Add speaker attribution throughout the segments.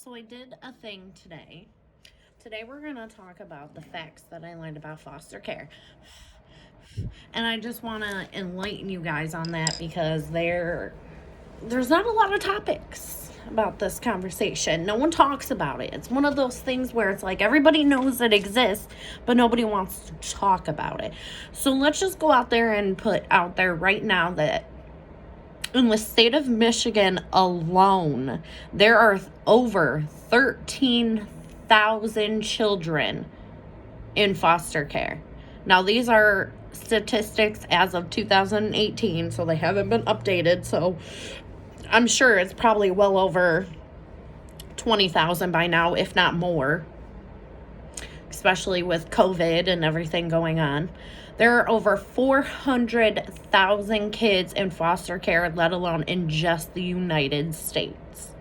Speaker 1: So I did a thing today. Today we're going to talk about the facts that I learned about foster care. And I just want to enlighten you guys on that because there's not a lot of topics about this conversation. No one talks about it. It's one of those things where it's like everybody knows it exists, but nobody wants to talk about it. So let's just go out there and put out there right now that in the state of Michigan alone, there are over 13,000 children in foster care. Now, these are statistics as of 2018, so they haven't been updated. So I'm sure it's probably well over 20,000 by now, if not more, especially with COVID and everything going on. There are over 400,000 kids in foster care, let alone in just the United States.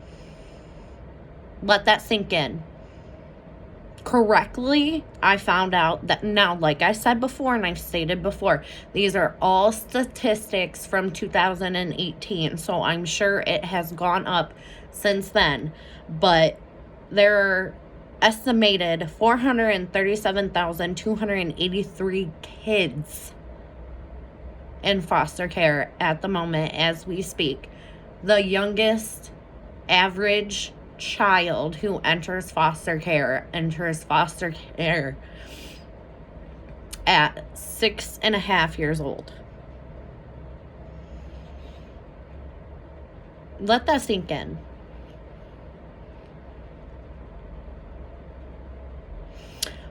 Speaker 1: Let that sink in. Correctly, I found out that now, like I said before and I've stated before, these are all statistics from 2018. So I'm sure it has gone up since then. But there are estimated 437,283 kids in foster care at the moment as we speak. The youngest average child who enters foster care at 6.5 years old. Let that sink in.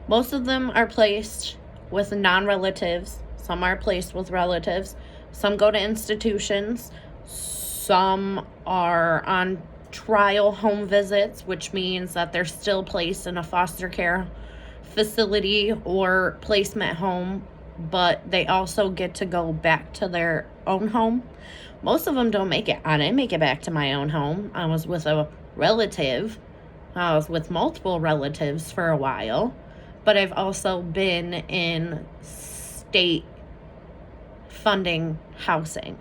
Speaker 1: Most of them are placed with non-relatives. Some are placed with relatives. Some go to institutions. Some are on trial home visits, which means that they're still placed in a foster care facility or placement home, but they also get to go back to their own home. Most of them don't make it. I didn't make it back to my own home. I was with a relative. I was with multiple relatives for a while. But I've also been in state funding housing.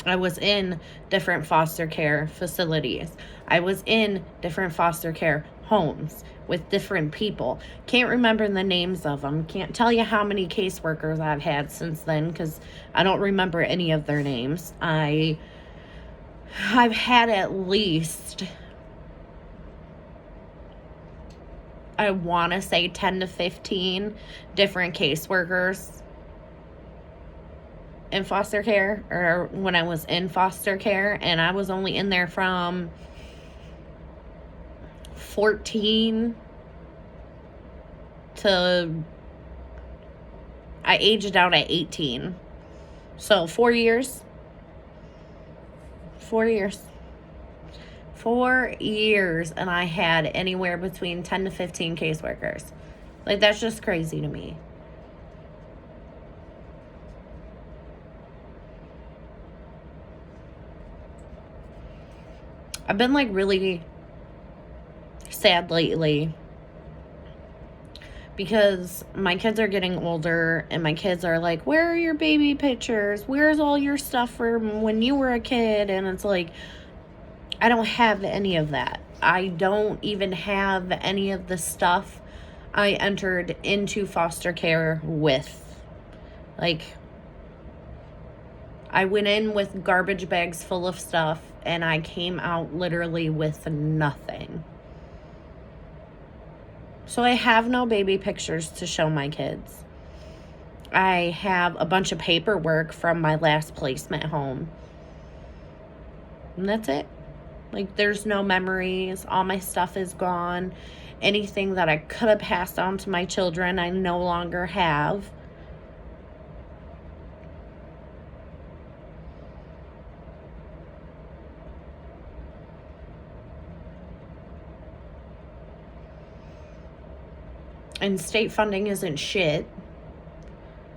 Speaker 1: I was in different foster care facilities. I was in different foster care homes with different people. Can't remember the names of them. Can't tell you how many caseworkers I've had since then because I don't remember any of their names. I've had at least, I want to say 10 to 15 different caseworkers in foster care, or when I was in foster care, and I was only in there from 14 to, I aged out at 18. So 4 years. 4 years. 4 years, and I had anywhere between 10 to 15 caseworkers. Like, that's just crazy to me. I've been like really sad lately because my kids are getting older and my kids are like, where are your baby pictures? Where's all your stuff from when you were a kid? And it's like, I don't have any of that. I don't even have any of the stuff I entered into foster care with. Like, I went in with garbage bags full of stuff and I came out literally with nothing. So I have no baby pictures to show my kids. I have a bunch of paperwork from my last placement home. And that's it. Like, there's no memories. All my stuff is gone. Anything that I could have passed on to my children, I no longer have. And state funding isn't shit.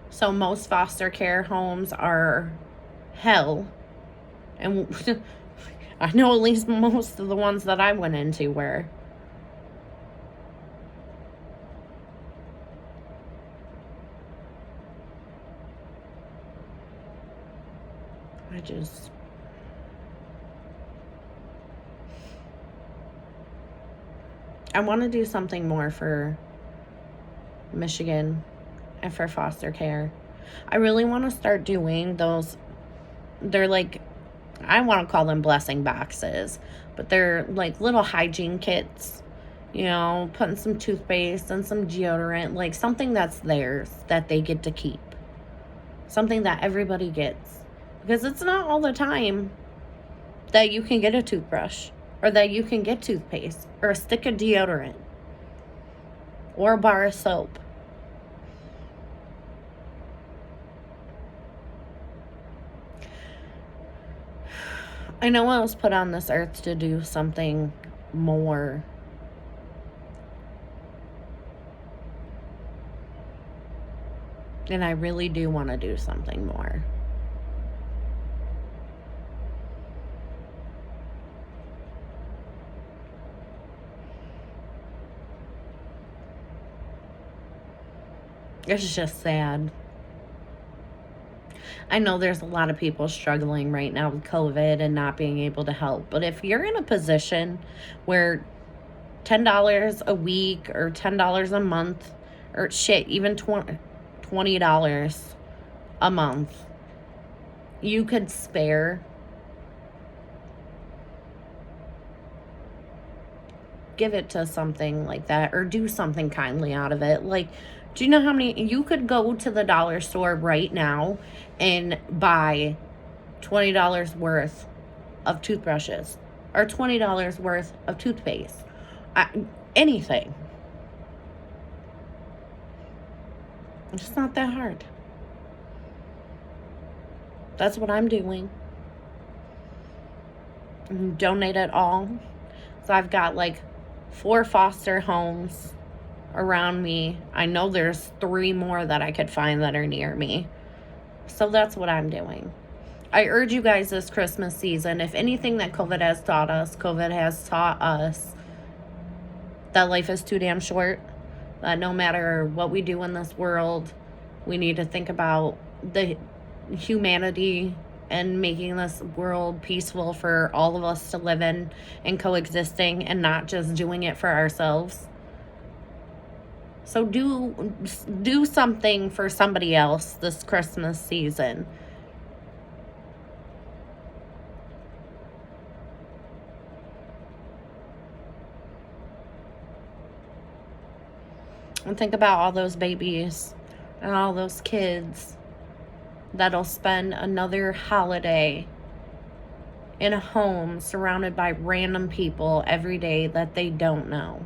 Speaker 1: So most foster care homes are hell. And I know at least most of the ones that I went into were. I want to do something more for Michigan and for foster care. I really want to start doing those. They're like, I want to call them blessing boxes, but they're like little hygiene kits, putting some toothpaste and some deodorant, like something that's theirs that they get to keep. Something that everybody gets. Because it's not all the time that you can get a toothbrush or that you can get toothpaste or a stick of deodorant or a bar of soap. I know I was put on this earth to do something more. And I really do want to do something more. It's just sad. I know there's a lot of people struggling right now with COVID and not being able to help. But if you're in a position where $10 a week or $10 a month or even $20 a month you could spare, give it to something like that or do something kindly out of it. Like, do you know how many you could go to the dollar store right now and buy $20 worth of toothbrushes or $20 worth of toothpaste? Anything. It's not that hard. That's what I'm doing. Donate it all. So I've got like 4 foster homes around me. I know there's 3 more that I could find that are near me. So that's what I'm doing. I urge you guys this Christmas season, if anything that COVID has taught us that life is too damn short, that no matter what we do in this world, we need to think about the humanity and making this world peaceful for all of us to live in and coexisting and not just doing it for ourselves. So do something for somebody else this Christmas season. And think about all those babies and all those kids that'll spend another holiday in a home surrounded by random people every day that they don't know.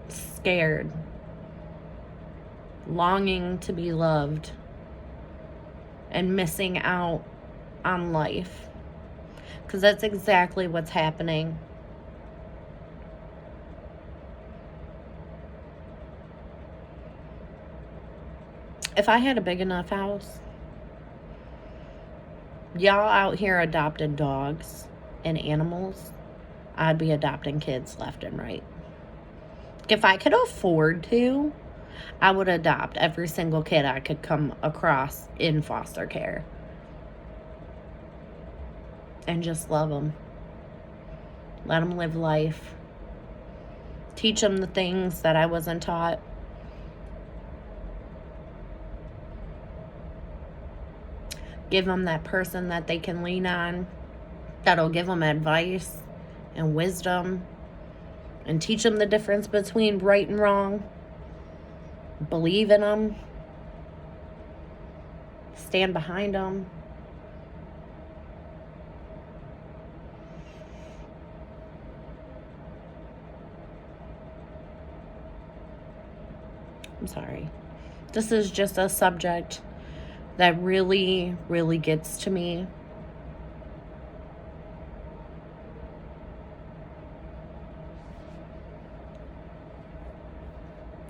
Speaker 1: Scared. Longing to be loved. And missing out on life. Because that's exactly what's happening. If I had a big enough house, y'all out here adopted dogs and animals, I'd be adopting kids left and right. If I could afford to, I would adopt every single kid I could come across in foster care. And just love them. Let them live life. Teach them the things that I wasn't taught. Give them that person that they can lean on, that'll give them advice and wisdom and teach them the difference between right and wrong. Believe in them. Stand behind them. I'm sorry. This is just a subject that really, really gets to me.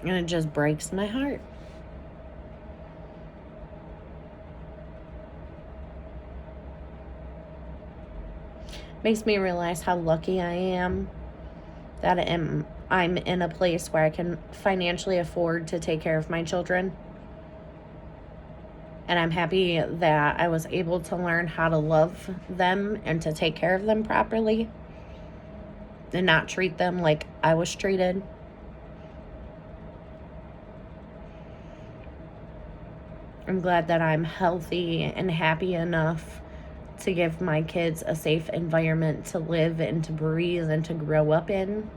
Speaker 1: And it just breaks my heart. Makes me realize how lucky I am that I'm in a place where I can financially afford to take care of my children. And I'm happy that I was able to learn how to love them and to take care of them properly. and not treat them like I was treated. I'm glad that I'm healthy and happy enough to give my kids a safe environment to live and to breathe and to grow up in.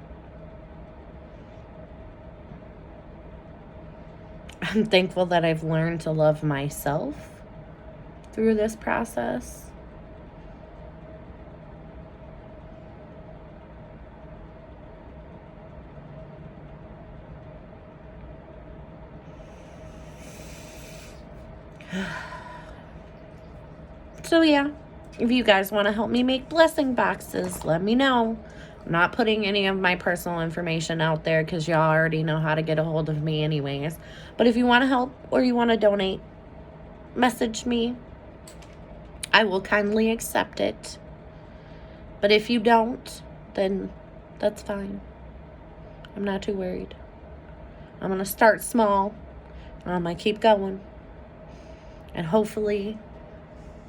Speaker 1: I'm thankful that I've learned to love myself through this process. So yeah, if you guys want to help me make blessing boxes, let me know. I'm not putting any of my personal information out there because y'all already know how to get a hold of me anyways. But if you want to help or you want to donate, message me. I will kindly accept it. But if you don't, then that's fine. I'm not too worried. I'm going to start small. I'm going to keep going. And hopefully,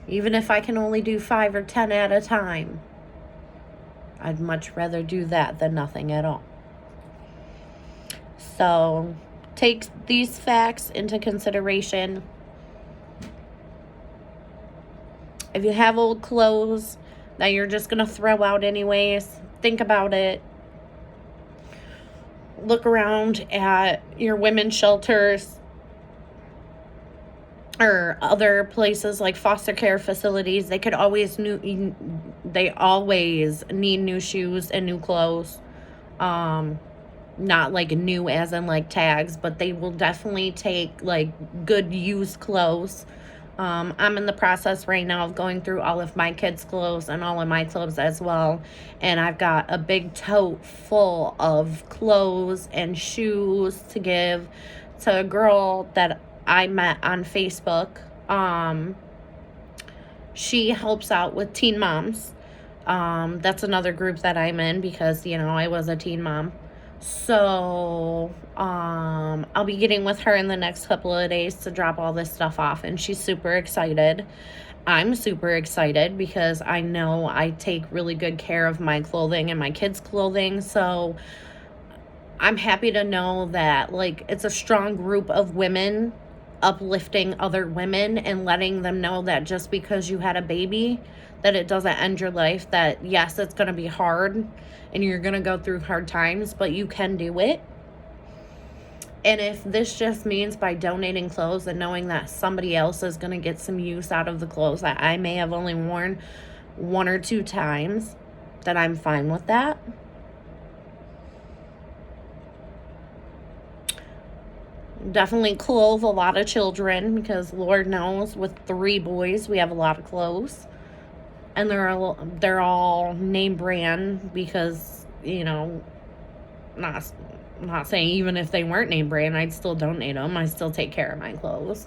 Speaker 1: even if I can only do 5 or 10 at a time, I'd much rather do that than nothing at all. So, take these facts into consideration. If you have old clothes that you're just going to throw out anyways, think about it. Look around at your women's shelters or other places like foster care facilities. They always need new shoes and new clothes. Not like new as in like tags, but they will definitely take like good used clothes. I'm in the process right now of going through all of my kids' clothes and all of my clothes as well. And I've got a big tote full of clothes and shoes to give to a girl that I met on Facebook. She helps out with teen moms. That's another group that I'm in because, I was a teen mom. So, I'll be getting with her in the next couple of days to drop all this stuff off, and she's super excited. I'm super excited because I know I take really good care of my clothing and my kids' clothing, so I'm happy to know that, it's a strong group of women uplifting other women and letting them know that just because you had a baby, that it doesn't end your life, that yes, it's going to be hard and you're going to go through hard times, but you can do it. And if this just means by donating clothes and knowing that somebody else is going to get some use out of the clothes that I may have only worn 1 or 2 times, then I'm fine with that. Definitely clothe a lot of children because Lord knows with 3 boys we have a lot of clothes, and they're all name brand because not saying even if they weren't name brand I'd still donate them. I still take care of my clothes,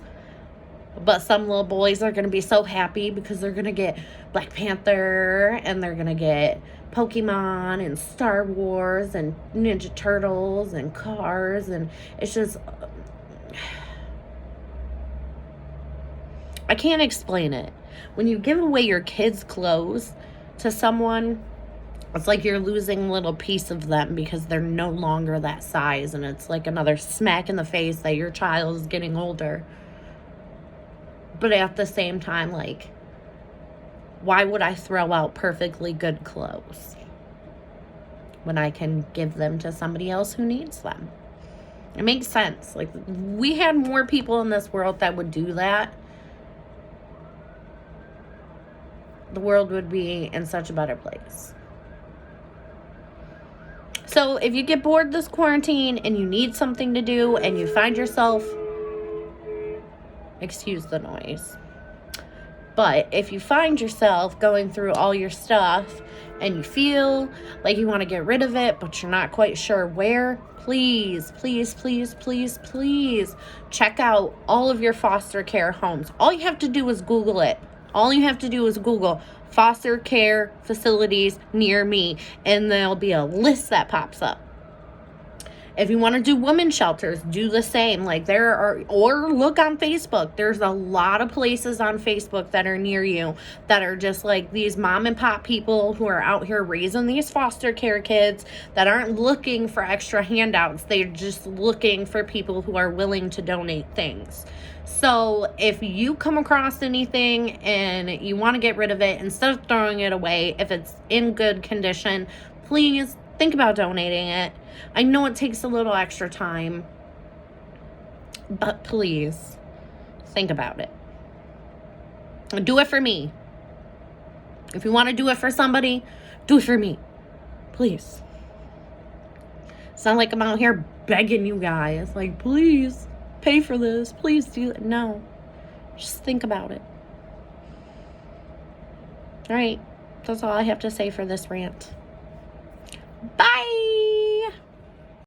Speaker 1: but some little boys are gonna be so happy because they're gonna get Black Panther and they're gonna get Pokemon and Star Wars and Ninja Turtles and Cars, and it's just I can't explain it. When you give away your kids' clothes to someone, it's like you're losing a little piece of them because they're no longer that size, and it's like another smack in the face that your child is getting older. But at the same time, why would I throw out perfectly good clothes when I can give them to somebody else who needs them? It makes sense. We had more people in this world that would do that, the world would be in such a better place. So if you get bored this quarantine and you need something to do and you find yourself, excuse the noise, but if you find yourself going through all your stuff and you feel like you want to get rid of it, but you're not quite sure where, please, please, please, please, please check out all of your foster care homes. All you have to do is Google it. All you have to do is Google foster care facilities near me, and there'll be a list that pops up. If you want to do women's shelters, do the same. Like there are, or look on Facebook. There's a lot of places on Facebook that are near you that are just like these mom and pop people who are out here raising these foster care kids that aren't looking for extra handouts. They're just looking for people who are willing to donate things. So if you come across anything and you want to get rid of it, instead of throwing it away, if it's in good condition, please think about donating it. I know it takes a little extra time, but please think about it. Do it for me. If you want to do it for somebody, do it for me. Please. It's not like I'm out here begging you guys. Like, please pay for this. Please do it. No. Just think about it. All right. That's all I have to say for this rant. Bye.